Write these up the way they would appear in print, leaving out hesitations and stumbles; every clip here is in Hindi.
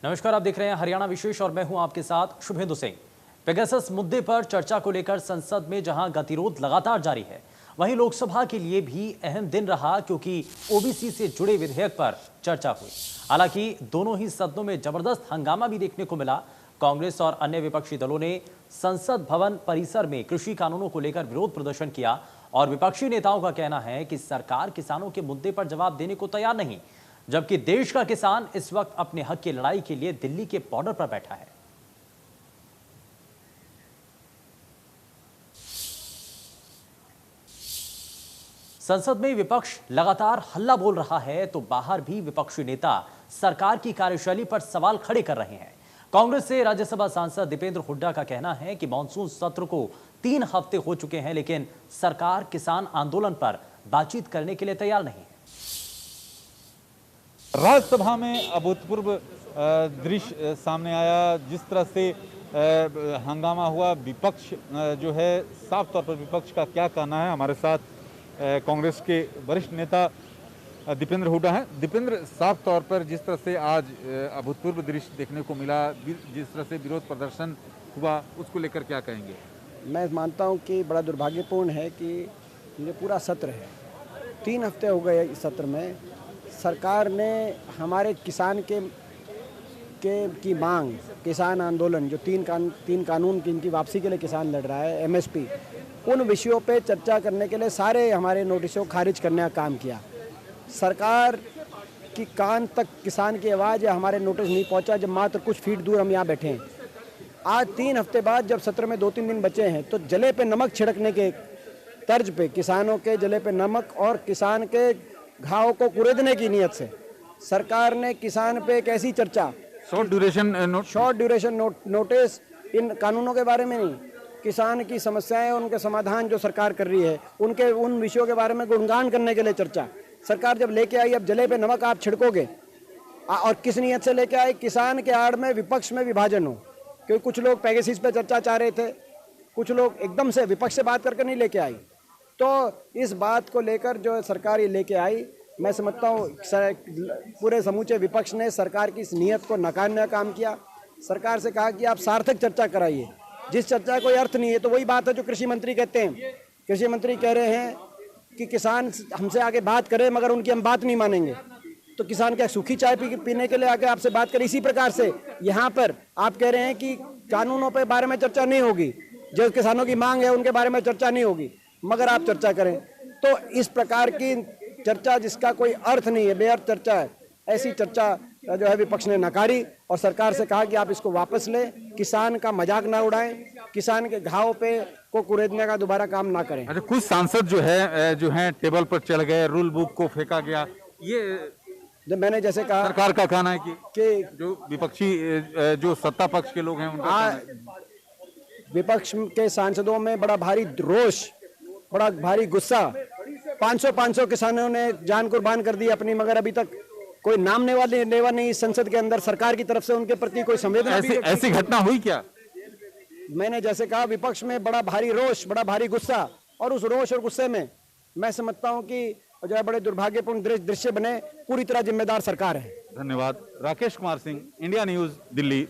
नमस्कार, आप देख रहे हैं हरियाणा विशेष और मैं हूं आपके साथ शुभेंदु सिंह। पेगासस मुद्दे पर चर्चा को लेकर संसद में जहां गतिरोध लगातार जारी है, वहीं लोकसभा के लिए भी अहम दिन रहा क्योंकि ओबीसी से जुड़े विधेयक पर चर्चा हुई। हालांकि दोनों ही सदनों में जबरदस्त हंगामा भी देखने को मिला। कांग्रेस और अन्य विपक्षी दलों ने संसद भवन परिसर में कृषि कानूनों को लेकर विरोध प्रदर्शन किया और विपक्षी नेताओं का कहना है कि सरकार किसानों के मुद्दे पर जवाब देने को तैयार नहीं, जबकि देश का किसान इस वक्त अपने हक की लड़ाई के लिए दिल्ली के बॉर्डर पर बैठा है। संसद में विपक्ष लगातार हल्ला बोल रहा है तो बाहर भी विपक्षी नेता सरकार की कार्यशैली पर सवाल खड़े कर रहे हैं। कांग्रेस से राज्यसभा सांसद दीपेंद्र हुड्डा का कहना है कि मॉनसून सत्र को 3 हफ्ते हो चुके हैं, लेकिन सरकार किसान आंदोलन पर बातचीत करने के लिए तैयार नहीं है। राज्यसभा में अभूतपूर्व दृश्य सामने आया। जिस तरह से हंगामा हुआ, विपक्ष जो है, साफ तौर पर विपक्ष का क्या कहना है। हमारे साथ कांग्रेस के वरिष्ठ नेता दीपेंद्र हुड्डा हैं। दीपेंद्र, साफ तौर पर जिस तरह से आज अभूतपूर्व दृश्य देखने को मिला, जिस तरह से विरोध प्रदर्शन हुआ, उसको लेकर क्या कहेंगे? मैं मानता हूं कि बड़ा दुर्भाग्यपूर्ण है कि ये पूरा सत्र है, 3 हफ्ते हो गए इस सत्र में। सरकार ने हमारे किसान की मांग, किसान आंदोलन, जो तीन कानून की इनकी वापसी के लिए किसान लड़ रहा है, एमएसपी, उन विषयों पे चर्चा करने के लिए सारे हमारे नोटिसों को खारिज करने का काम किया। सरकार की कान तक किसान की आवाज़ या हमारे नोटिस नहीं पहुंचा, जब मात्र कुछ फीट दूर हम यहाँ बैठे हैं। आज 3 हफ्ते बाद जब सत्र में 2-3 दिन बचे हैं, तो जले पे नमक छिड़कने के तर्ज पे, किसानों के जले पे नमक और किसान के घाव को कुरेदने की नीयत से सरकार ने किसान पे एक ऐसी चर्चा, शॉर्ट ड्यूरेशन नोटिस, इन कानूनों के बारे में नहीं, किसान की समस्याएं, उनके समाधान जो सरकार कर रही है, उनके उन विषयों के बारे में गुणगान करने के लिए चर्चा सरकार जब लेके आई। अब जले पे नमक आप छिड़कोगे और किस नीयत से लेके आए? किसान के आड़ में विपक्ष में विभाजन हो, क्योंकि कुछ लोग पेगासस पे चर्चा चाह रहे थे, कुछ लोग एकदम से विपक्ष से बात करके नहीं लेके आई। तो इस बात को लेकर जो सरकार ये लेके आई, मैं समझता हूँ पूरे समूचे विपक्ष ने सरकार की इस नीयत को नकारने का काम किया। सरकार से कहा कि आप सार्थक चर्चा कराइए, जिस चर्चा कोई अर्थ नहीं है। तो वही बात है जो कृषि मंत्री कहते हैं। कृषि मंत्री कह रहे हैं कि किसान हमसे आगे बात करें मगर उनकी हम बात नहीं मानेंगे। तो किसान क्या सूखी चाय पीने के लिए आके आपसे बात करें? इसी प्रकार से यहाँ पर आप कह रहे हैं कि कानूनों पे बारे में चर्चा नहीं होगी, जो किसानों की मांग है उनके बारे में चर्चा नहीं होगी, मगर आप चर्चा करें। तो इस प्रकार की चर्चा जिसका कोई अर्थ नहीं है, बेअर्थ चर्चा है, ऐसी चर्चा जो है विपक्ष ने नकारी और सरकार से कहा कि आप इसको वापस लें, किसान का मजाक ना उड़ाएं, किसान के घाव पे को कुरेदने का दोबारा काम ना करें। अच्छा, कुछ सांसद जो हैं टेबल पर चढ़ गए, रूल बुक को फेंका गया। ये मैंने जैसे कहा, सरकार का कहना है कि जो विपक्षी जो सत्ता पक्ष के लोग हैं उनका विपक्ष के सांसदों में बड़ा भारी रोष, बड़ा भारी गुस्सा। 500 किसानों ने जान कुर्बान कर दी अपनी, मगर अभी तक कोई नाम लेवा नहीं संसद के अंदर सरकार की तरफ से उनके प्रति कोई संवेदना। ऐसी घटना हुई क्या? मैंने जैसे कहा, विपक्ष में बड़ा भारी रोष, बड़ा भारी गुस्सा, और उस रोष और गुस्से में मैं समझता हूं कि जो है बड़े दुर्भाग्यपूर्ण दृश्य बने। पूरी तरह जिम्मेदार सरकार है। धन्यवाद। Rakesh Kumar Singh, India news, Delhi.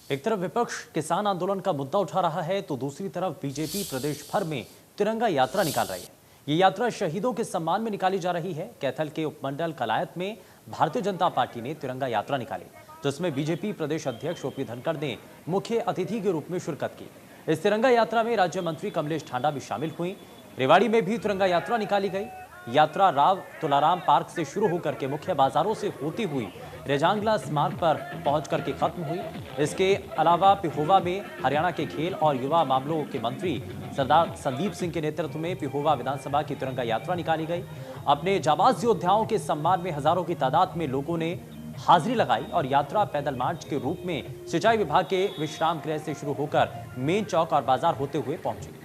एक तरफ विपक्ष किसान आंदोलन का मुद्दा उठा रहा है तो दूसरी तरफ बीजेपी प्रदेश भर में तिरंगा यात्रा निकाल रही है। ये यात्रा शहीदों के सम्मान में निकाली जा रही है। कैथल के उपमंडल कलायत में भारतीय जनता पार्टी ने तिरंगा यात्रा निकाली, जिसमें बीजेपी प्रदेश अध्यक्ष ओपी धनखड़ ने मुख्य अतिथि के रूप में शिरकत की। इस तिरंगा यात्रा में राज्य मंत्री कमलेश ठांडा भी शामिल हुई। रेवाड़ी में भी तिरंगा यात्रा निकाली गई। यात्रा राव तुलाराम पार्क से शुरू होकर के मुख्य बाजारों से होती हुई रेजांगला स्मारक पर पहुंच करके खत्म हुई। इसके अलावा पिहोवा में हरियाणा के खेल और युवा मामलों के मंत्री सरदार संदीप सिंह के नेतृत्व में पिहोवा विधानसभा की तिरंगा यात्रा निकाली गई। अपने जाबाज योद्धाओं के सम्मान में हजारों की तादाद में लोगों ने हाजिरी लगाई और यात्रा पैदल मार्च के रूप में सिंचाई विभाग के विश्राम गृह से शुरू होकर मेन चौक और बाजार होते हुए पहुंची।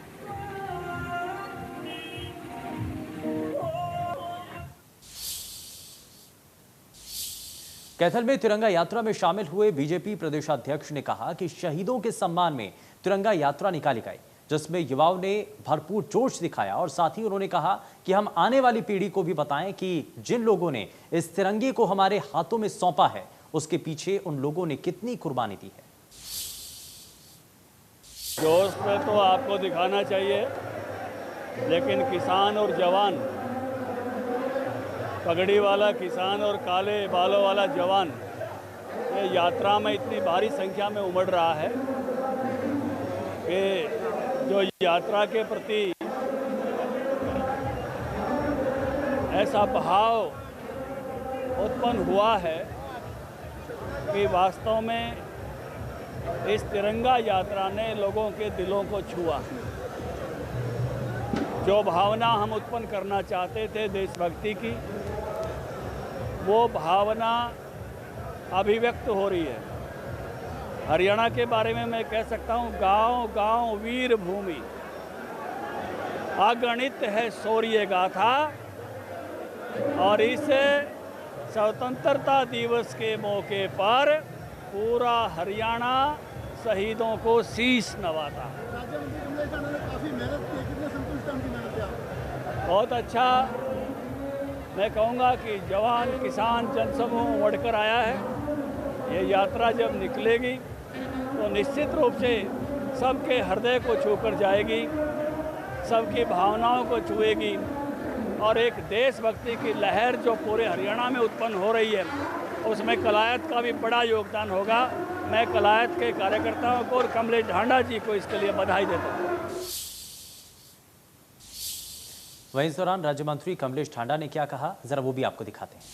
कैथल में तिरंगा यात्रा में शामिल हुए बीजेपी प्रदेशाध्यक्ष ने कहा कि शहीदों के सम्मान में तिरंगा यात्रा निकाली गई। जिसमें युवाओं ने भरपूर जोश दिखाया और साथ ही उन्होंने कहा कि हम आने वाली पीढ़ी को भी बताएं कि जिन लोगों ने इस तिरंगे को हमारे हाथों में सौंपा है उसके पीछे उन लोगों ने कितनी कुर्बानी दी है। जोश में तो आपको दिखाना चाहिए, लेकिन किसान और जवान, पगड़ी वाला किसान और काले बालों वाला जवान ये यात्रा में इतनी भारी संख्या में उमड़ रहा है कि जो यात्रा के प्रति ऐसा बहाव उत्पन्न हुआ है कि वास्तव में इस तिरंगा यात्रा ने लोगों के दिलों को छुआ। जो भावना हम उत्पन्न करना चाहते थे देशभक्ति की, वो भावना अभिव्यक्त हो रही है। हरियाणा के बारे में मैं कह सकता हूँ, गांव गांव वीर भूमि, अगणित है शौर्य गाथा। और इस स्वतंत्रता दिवस के मौके पर पूरा हरियाणा शहीदों को शीश नवाता। बहुत अच्छा, मैं कहूँगा कि जवान किसान जनसमूह उमड़कर आया है। ये यात्रा जब निकलेगी तो निश्चित रूप से सबके हृदय को छूकर जाएगी, सबकी भावनाओं को छुएगी और एक देशभक्ति की लहर जो पूरे हरियाणा में उत्पन्न हो रही है उसमें कलायत का भी बड़ा योगदान होगा। मैं कलायत के कार्यकर्ताओं को और कमलेश ढांडा जी को इसके लिए बधाई देता हूँ। वहीं इस दौरान राज्य मंत्री कमलेश ढांडा ने क्या कहा, जरा वो भी आपको दिखाते हैं।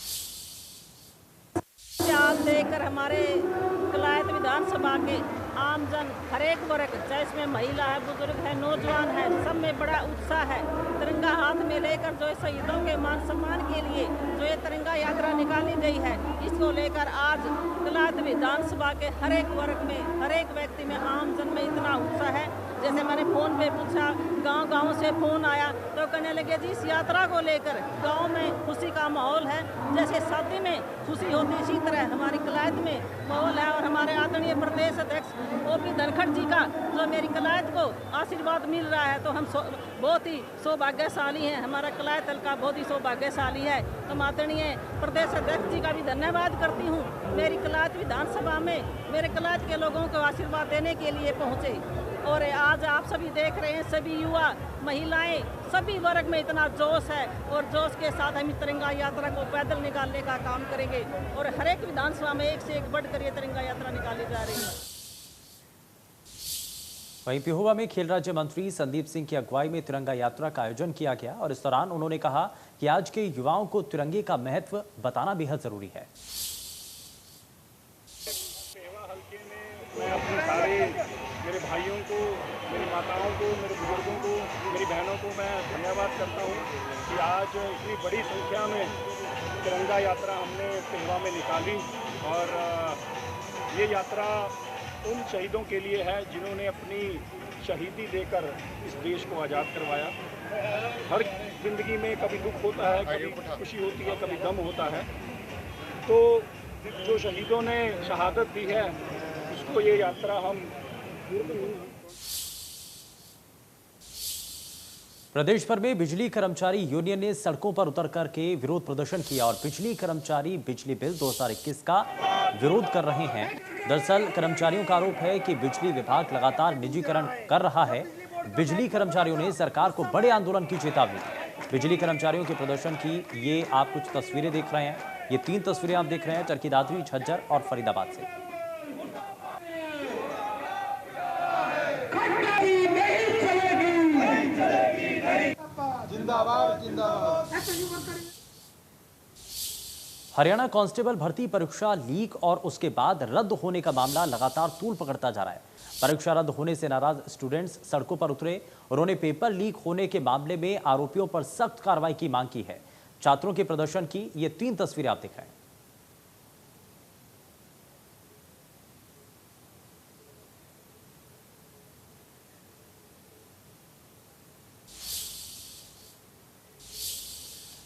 आज देखकर हमारे कलायत विधानसभा के आमजन हर एक वर्ग, चाहे इसमें महिला है, बुजुर्ग है, नौजवान है, सब में बड़ा उत्साह है। तिरंगा हाथ में लेकर जो शहीदों के मान सम्मान के लिए जो ये तिरंगा यात्रा निकाली गई है, इसको लेकर आज कलायत विधानसभा के हर एक वर्ग में, हर एक व्यक्ति में, आमजन में इतना उत्साह है। जैसे मैंने फ़ोन पे पूछा, गांव-गांव से फ़ोन आया तो कहने लगे जी इस यात्रा को लेकर गांव में खुशी का माहौल है। जैसे शादी में खुशी होती इसी तरह हमारी कलायत में माहौल है। और हमारे आदरणीय प्रदेश अध्यक्ष ओपी धनखड़ जी का जो मेरी कलायत को आशीर्वाद मिल रहा है तो हम बहुत ही सौभाग्यशाली हैं। हमारा कलायत हल्का बहुत ही सौभाग्यशाली है। तो आदरणीय प्रदेश अध्यक्ष जी का भी धन्यवाद करती हूँ। मेरी कलायत विधानसभा में मेरे कलायत के लोगों को आशीर्वाद देने के लिए पहुँचे। और आज आप सभी देख रहे हैं, सभी युवा, महिलाएं, सभी वर्ग में इतना जोश है और जोश के साथ हम तिरंगा यात्रा को पैदल निकालने का काम करेंगे। और हर एक विधानसभा में एक से एक बढ़कर ये तिरंगा यात्रा निकाली जा रही है। वहीं पिहोवा में खेल राज्य मंत्री संदीप सिंह की अगुवाई में तिरंगा यात्रा का आयोजन किया गया और इस दौरान उन्होंने कहा कि आज के युवाओं को तिरंगे का महत्व बताना बेहद जरूरी है। मैं अपने सारे मेरे भाइयों को, मेरी माताओं को, मेरे बुजुर्गों को, मेरी बहनों को मैं धन्यवाद करता हूँ कि आज इतनी बड़ी संख्या में तिरंगा यात्रा हमने पिहोवा में निकाली। और ये यात्रा उन शहीदों के लिए है जिन्होंने अपनी शहीदी देकर इस देश को आज़ाद करवाया। हर जिंदगी में कभी दुख होता है, कभी खुशी होती है, कभी गम होता है। तो जो शहीदों ने शहादत दी है उसको ये यात्रा हम प्रदेश भर में बिजली कर्मचारी यूनियन ने सड़कों पर उतर करके विरोध प्रदर्शन किया और बिजली कर्मचारी बिजली बिल 2021 का विरोध कर रहे हैं। दरअसल कर्मचारियों का आरोप है कि बिजली विभाग लगातार निजीकरण कर रहा है। बिजली कर्मचारियों ने सरकार को बड़े आंदोलन की चेतावनी दी। बिजली कर्मचारियों के प्रदर्शन की ये आप कुछ तस्वीरें देख रहे हैं। ये 3 तस्वीरें आप देख रहे हैं चरखी दादरी, झज्जर और फरीदाबाद से। जिंदाबाद जिंदाबाद। हरियाणा कांस्टेबल भर्ती परीक्षा लीक और उसके बाद रद्द होने का मामला लगातार तूल पकड़ता जा रहा है। परीक्षा रद्द होने से नाराज स्टूडेंट्स सड़कों पर उतरे। उन्होंने पेपर लीक होने के मामले में आरोपियों पर सख्त कार्रवाई की मांग की है। छात्रों के प्रदर्शन की ये 3 तस्वीरें आप दिख रहे हैं।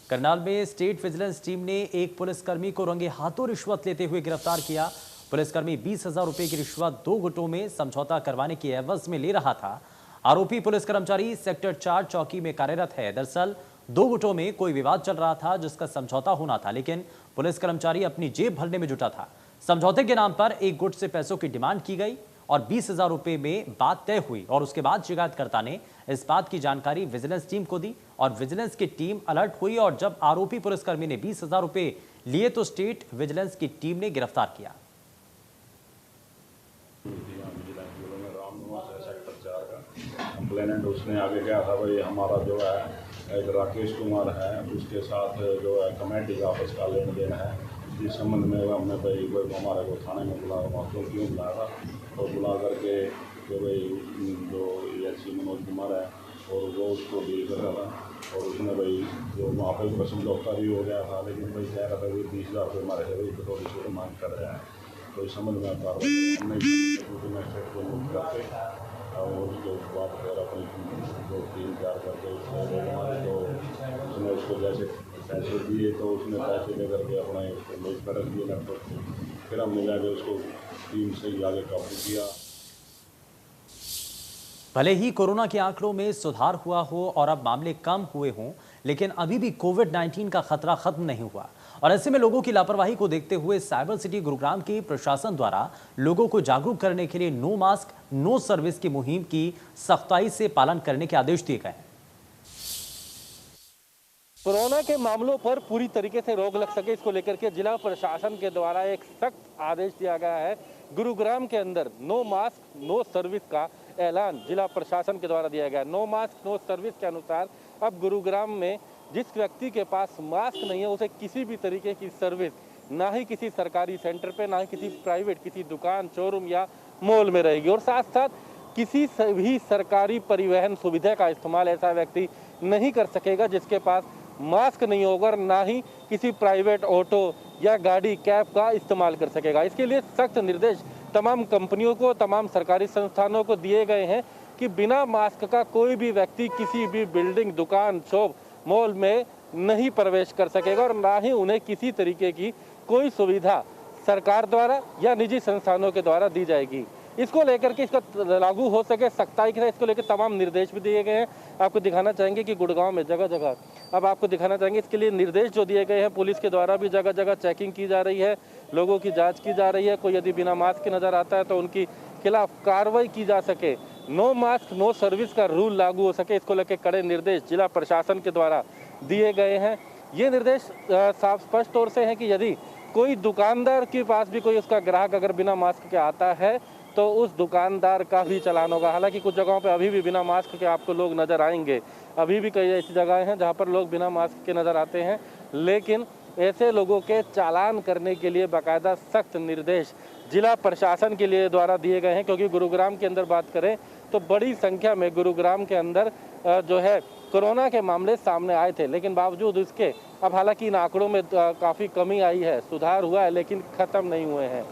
करनाल में स्टेट विजिलेंस टीम ने एक पुलिसकर्मी को रंगे हाथों रिश्वत लेते हुए गिरफ्तार किया। पुलिसकर्मी 20,000 रुपए की रिश्वत 2 गुटों में समझौता करवाने की एवज में ले रहा था। आरोपी पुलिस कर्मचारी सेक्टर 4 चौकी में कार्यरत है। दरअसल 2 गुटों में कोई विवाद चल रहा था जिसका समझौता होना था, लेकिन पुलिस कर्मचारी अपनी जेब भरने में जुटा था। समझौते के नाम पर एक गुट से पैसों की डिमांड की गई और 20,000 रुपए में बात तय हुई और उसके बाद शिकायतकर्ता ने इस बात की जानकारी विजिलेंस टीम को दी और विजिलेंस की टीम अलर्ट हुई और जब आरोपी पुलिसकर्मी ने 20,000 रुपए लिए तो स्टेट विजिलेंस की टीम ने गिरफ्तार किया। कंप्लेनेंट उसने आगे क्या था, भाई हमारा जो है एक राकेश कुमार है, उसके साथ जो है कमेटी का आपस का लेन देन है। इस संबंध में हमने भाई हमारे को थाने में बुलाया, वहाँ क्यों बुलाया था, और बुला करके जो भाई जो ESC मनोज कुमार है और वो उसको डील कर रहा था और उसने भाई जो वहाँ पर उसका समझौता भी हो गया था, लेकिन भाई कह रहा था कि 20,000 रुपये हमारे से भाई थोड़ी सी मांग कर रहे हैं। तो इस संबंध में को नोट करके और उसके बाद फिर अपनी जो टीम तैयार करके तो उसने उसको जैसे पैसे दिए तो उसने पैसे लेकर के अपना लोग कर दिए लैपटॉप को। फिर हमने जाके उसको टीम से ही आगे काबू किया। भले ही कोरोना के आंकड़ों में सुधार हुआ हो और अब मामले कम हुए हों, लेकिन अभी भी कोविड-19 का खतरा खत्म नहीं हुआ और ऐसे में लोगों की लापरवाही को देखते हुए साइबर सिटी गुरुग्राम की प्रशासन द्वारा लोगों को जागरूक करने के लिए नो मास्क नो सर्विस की मुहिम की सख्ताई से पालन करने के आदेश दिए गए हैं। कोरोना के मामलों पर पूरी तरीके से रोक लग सके, इसको लेकर के जिला प्रशासन के द्वारा एक सख्त आदेश दिया गया है। गुरुग्राम के अंदर नो मास्क नो सर्विस का ऐलान जिला प्रशासन के द्वारा दिया गया। नो मास्क नो सर्विस के अनुसार अब गुरुग्राम में जिस व्यक्ति के पास मास्क नहीं है उसे किसी भी तरीके की सर्विस, ना ही किसी सरकारी सेंटर पे, ना ही किसी प्राइवेट किसी दुकान शोरूम या मॉल में रहेगी। और साथ साथ किसी भी सरकारी परिवहन सुविधा का इस्तेमाल ऐसा व्यक्ति नहीं कर सकेगा जिसके पास मास्क नहीं होगा और ना ही किसी प्राइवेट ऑटो या गाड़ी कैब का इस्तेमाल कर सकेगा। इसके लिए सख्त निर्देश तमाम कंपनियों को, तमाम सरकारी संस्थानों को दिए गए हैं कि बिना मास्क का कोई भी व्यक्ति किसी भी बिल्डिंग, दुकान, शॉप, मॉल में नहीं प्रवेश कर सकेगा और ना ही उन्हें किसी तरीके की कोई सुविधा सरकार द्वारा या निजी संस्थानों के द्वारा दी जाएगी। इसको लेकर के इसका लागू हो सके सख्ताई के साथ इसको लेकर तमाम निर्देश भी दिए गए हैं। आपको दिखाना चाहेंगे कि गुड़गांव में जगह जगह, अब आपको दिखाना चाहेंगे इसके लिए निर्देश जो दिए गए हैं, पुलिस के द्वारा भी जगह जगह चेकिंग की जा रही है, लोगों की जांच की जा रही है। कोई यदि बिना मास्क के नजर आता है तो उनकी खिलाफ कार्रवाई की जा सके, नो मास्क नो सर्विस का रूल लागू हो सके, इसको लेकर कड़े निर्देश जिला प्रशासन के द्वारा दिए गए हैं। ये निर्देश साफ स्पष्ट तौर से है कि यदि कोई दुकानदार के पास भी कोई उसका ग्राहक अगर बिना मास्क के आता है तो उस दुकानदार का भी चालान होगा। हालांकि कुछ जगहों पे अभी भी बिना मास्क के आपको लोग नज़र आएंगे, अभी भी कई ऐसी जगहें हैं जहां पर लोग बिना मास्क के नज़र आते हैं, लेकिन ऐसे लोगों के चालान करने के लिए बाकायदा सख्त निर्देश जिला प्रशासन के लिए द्वारा दिए गए हैं। क्योंकि गुरुग्राम के अंदर बात करें तो बड़ी संख्या में गुरुग्राम के अंदर जो है कोरोना के मामले सामने आए थे, लेकिन बावजूद इसके अब हालांकि इन आंकड़ों में काफ़ी कमी आई है, सुधार हुआ है, लेकिन ख़त्म नहीं हुए हैं।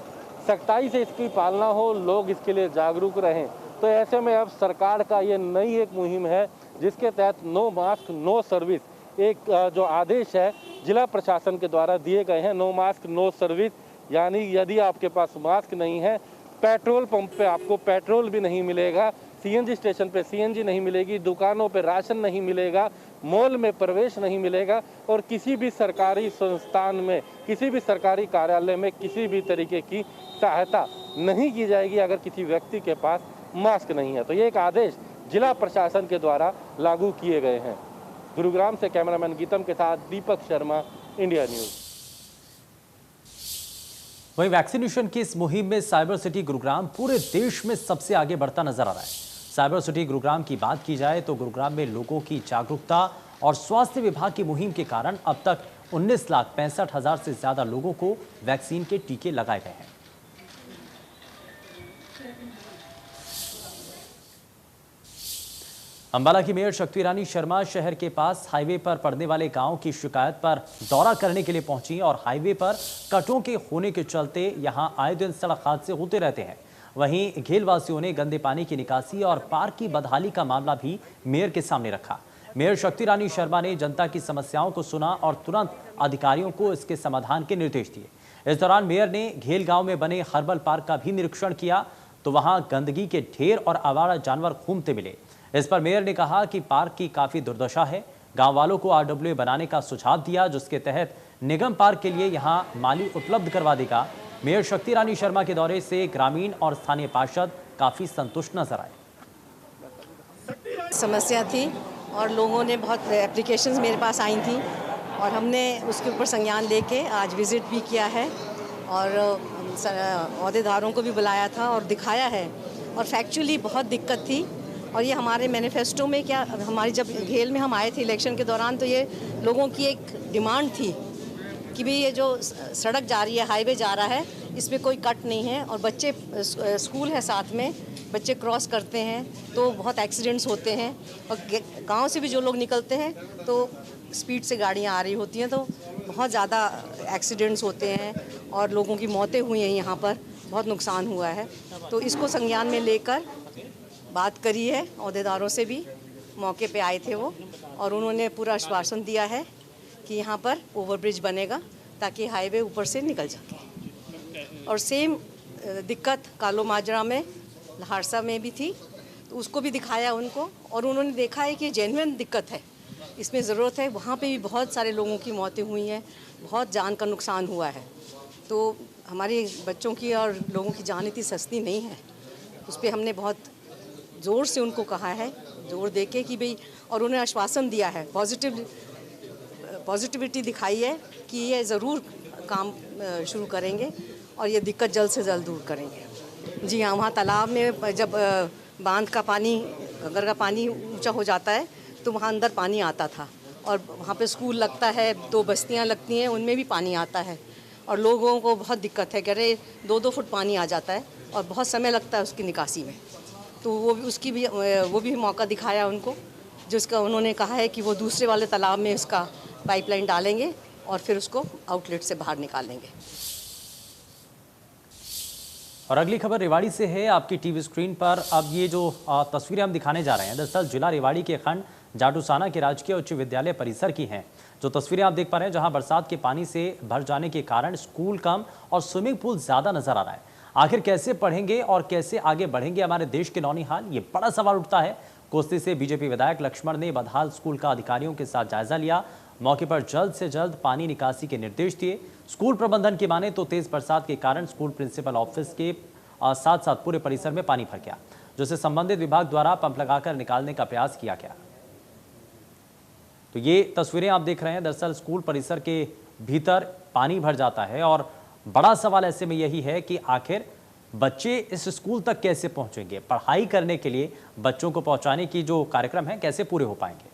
सख्ताई से इसकी पालना हो, लोग इसके लिए जागरूक रहें। तो ऐसे में अब सरकार का ये नई एक मुहिम है जिसके तहत नो मास्क नो सर्विस एक जो आदेश है जिला प्रशासन के द्वारा दिए गए हैं। नो मास्क नो सर्विस यानी यदि आपके पास मास्क नहीं है, पेट्रोल पंप पे आपको पेट्रोल भी नहीं मिलेगा, CNG स्टेशन पे CNG नहीं मिलेगी, दुकानों पे राशन नहीं मिलेगा, मॉल में प्रवेश नहीं मिलेगा और किसी भी सरकारी संस्थान में, किसी भी सरकारी कार्यालय में किसी भी तरीके की सहायता नहीं की जाएगी अगर किसी व्यक्ति के पास मास्क नहीं है। तो ये एक आदेश जिला प्रशासन के द्वारा लागू किए गए हैं। गुरुग्राम से कैमरामैन गीतम के साथ दीपक शर्मा, इंडिया न्यूज़। वहीं वैक्सीनेशन की इस मुहिम में साइबर सिटी गुरुग्राम पूरे देश में सबसे आगे बढ़ता नजर आ रहा है। साइबर सिटी गुरुग्राम की बात की जाए तो गुरुग्राम में लोगों की जागरूकता और स्वास्थ्य विभाग की मुहिम के कारण अब तक 19,65,000 से ज्यादा लोगों को वैक्सीन के टीके लगाए गए हैं। अंबाला की मेयर शक्ति रानी शर्मा शहर के पास हाईवे पर पड़ने वाले गांव की शिकायत पर दौरा करने के लिए पहुंची और हाईवे पर कटों के होने के चलते यहां आए दिन सड़क हादसे होते रहते हैं। वहीं घेलवासियों ने गंदे पानी की निकासी और पार्क की बदहाली का मामला भी मेयर के सामने रखा। मेयर शक्ति रानी शर्मा ने जनता की समस्याओं को सुना और तुरंत अधिकारियों को इसके समाधान के निर्देश दिए। इस दौरान मेयर ने घेल गांव में बने हर्बल पार्क का भी निरीक्षण किया तो वहां गंदगी के ढेर और आवारा जानवर घूमते मिले। इस पर मेयर ने कहा कि पार्क की काफी दुर्दशा है। गांव वालों को RWA बनाने का सुझाव दिया, जिसके तहत निगम पार्क के लिए यहां माली उपलब्ध करवा देगा। मेयर शक्ति रानी शर्मा के दौरे से ग्रामीण और स्थानीय पार्षद काफी संतुष्ट नजर आए। समस्या थी और लोगों ने बहुत एप्लीकेशंस मेरे पास आई थी और हमने उसके ऊपर संज्ञान लेके आज विज़िट भी किया है और अहदेदारों को भी बुलाया था और दिखाया है। और फैक्चुअली बहुत दिक्कत थी और ये हमारे मैनिफेस्टो में क्या, हमारी जब घेल में हम आए थे इलेक्शन के दौरान, तो ये लोगों की एक डिमांड थी कि भाई ये जो सड़क जा रही है, हाईवे जा रहा है, इसमें कोई कट नहीं है और बच्चे, स्कूल है साथ में, बच्चे क्रॉस करते हैं तो बहुत एक्सीडेंट्स होते हैं और गांव से भी जो लोग निकलते हैं तो स्पीड से गाड़ियां आ रही होती हैं तो बहुत ज़्यादा एक्सीडेंट्स होते हैं और लोगों की मौतें हुई हैं, यहाँ पर बहुत नुकसान हुआ है। तो इसको संज्ञान में लेकर बात करी है, अहदेदारों से भी मौके पे आए थे वो, और उन्होंने पूरा आश्वासन दिया है कि यहाँ पर ओवरब्रिज बनेगा ताकि हाईवे ऊपर से निकल सके। और सेम दिक्कत कालो माजरा में, लहारसा में भी थी, तो उसको भी दिखाया उनको और उन्होंने देखा है कि जेन्युइन दिक्कत है, इसमें ज़रूरत है। वहाँ पे भी बहुत सारे लोगों की मौतें हुई हैं, बहुत जान का नुकसान हुआ है। तो हमारे बच्चों की और लोगों की जान इतनी सस्ती नहीं है, उस पर हमने बहुत ज़ोर से उनको कहा है, जोर दे के कि भाई, और उन्हें आश्वासन दिया है, पॉजिटिविटी दिखाई है कि ये ज़रूर काम शुरू करेंगे और ये दिक्कत जल्द से जल्द दूर करेंगे। जी हाँ, वहाँ तालाब में जब बांध का पानी, गंगा का पानी ऊंचा हो जाता है तो वहाँ अंदर पानी आता था और वहाँ पे स्कूल लगता है, 2 बस्तियाँ लगती हैं, उनमें भी पानी आता है और लोगों को बहुत दिक्कत है, कह रहे 2-2 फुट पानी आ जाता है और बहुत समय लगता है उसकी निकासी में। तो वो भी मौका दिखाया उनको, जिसका उन्होंने कहा है कि वो दूसरे वाले तालाब में इसका पाइपलाइन डालेंगे और फिर उसको आउटलेट से बाहर निकालेंगे। और अगली खबर रेवाड़ी से है। आपकी टीवी स्क्रीन पर अब ये जो तस्वीरें हम दिखाने जा रहे हैं, दरअसल जिला रेवाड़ी के खंड जाटूसाना के राजकीय उच्च विद्यालय परिसर की हैं। जो तस्वीरें आप देख पा रहे हैं, जहां बरसात के पानी से भर जाने के कारण स्कूल कम और स्विमिंग पूल ज्यादा नजर आ रहा है। आखिर कैसे पढ़ेंगे और कैसे आगे बढ़ेंगे हमारे देश के नौनिहाल, ये बड़ा सवाल उठता है। कोस्ती से बीजेपी विधायक लक्ष्मण ने बदहाल स्कूल का अधिकारियों के साथ जायजा लिया। मौके पर जल्द से जल्द पानी निकासी के निर्देश दिए। स्कूल प्रबंधन की माने तो तेज बरसात के कारण स्कूल प्रिंसिपल ऑफिस के साथ साथ पूरे परिसर में पानी भर गया, जिसे संबंधित विभाग द्वारा पंप लगाकर निकालने का प्रयास किया गया। तो ये तस्वीरें आप देख रहे हैं, दरअसल स्कूल परिसर के भीतर पानी भर जाता है और बड़ा सवाल ऐसे में यही है कि आखिर बच्चे इस स्कूल तक कैसे पहुंचेंगे, पढ़ाई करने के लिए बच्चों को पहुंचाने की जो कार्यक्रम है कैसे पूरे हो पाएंगे।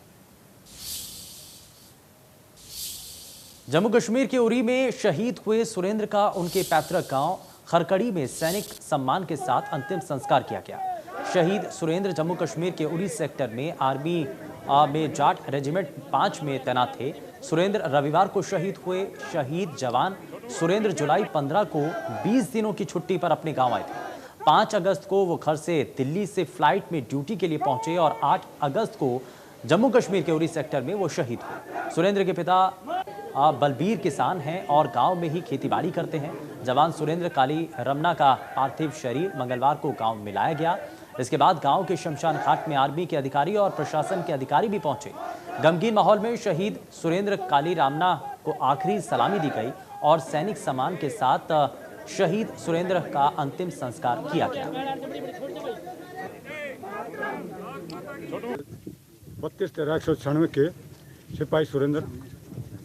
जम्मू कश्मीर के उरी में शहीद हुए सुरेंद्र का उनके पैतृक गांव खरकड़ी में सैनिक सम्मान के साथ अंतिम संस्कार किया गया। शहीद सुरेंद्र जम्मू कश्मीर के उरी सेक्टर में आर्मी में जाट रेजिमेंट 5 में तैनात थे। सुरेंद्र रविवार को शहीद हुए। शहीद जवान सुरेंद्र जुलाई 15 को 20 दिनों की छुट्टी पर अपने गांव आए थे। 5 अगस्त को वो घर से दिल्ली से फ्लाइट में ड्यूटी के लिए पहुंचे और 8 अगस्त को जम्मू कश्मीर के उरी सेक्टर में वो शहीद हुए। सुरेंद्र के पिता बलबीर किसान हैं और गांव में ही खेतीबाड़ी करते हैं। जवान सुरेंद्र काली रमना का पार्थिव शरीर मंगलवार को गांव में लाया गया। इसके बाद गांव के शमशान घाट में आर्मी के अधिकारी और प्रशासन के अधिकारी भी पहुंचे। गमगीन माहौल में शहीद सुरेंद्र काली रामना को आखिरी सलामी दी गई और सैनिक सम्मान के साथ शहीद सुरेंद्र का अंतिम संस्कार किया गया। 32-13-196 के सिपाही सुरेंद्र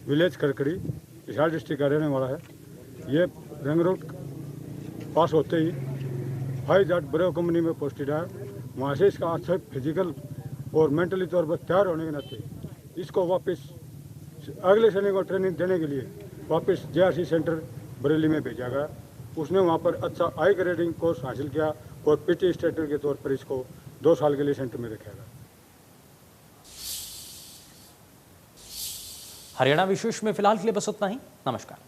विलेज करकड़ी हिसार डिस्ट्रिक्ट का रहने वाला है। ये रंग रोड पास होते ही हाई जाट ब्रेव कंपनी में पोस्टेड है। वहाँ से इसका अच्छा फिजिकल और मेंटली तौर पर तैयार होने के नाते इसको वापस अगले सैनिक को ट्रेनिंग देने के लिए वापस JRC सेंटर बरेली में भेजा गया। उसने वहाँ पर अच्छा हाई ग्रेडिंग कोर्स हासिल किया और PT स्टेटर के तौर पर इसको 2 साल के लिए सेंटर में रखा गया। हरियाणा विशेष में फिलहाल के लिए बस उतना ही। नमस्कार।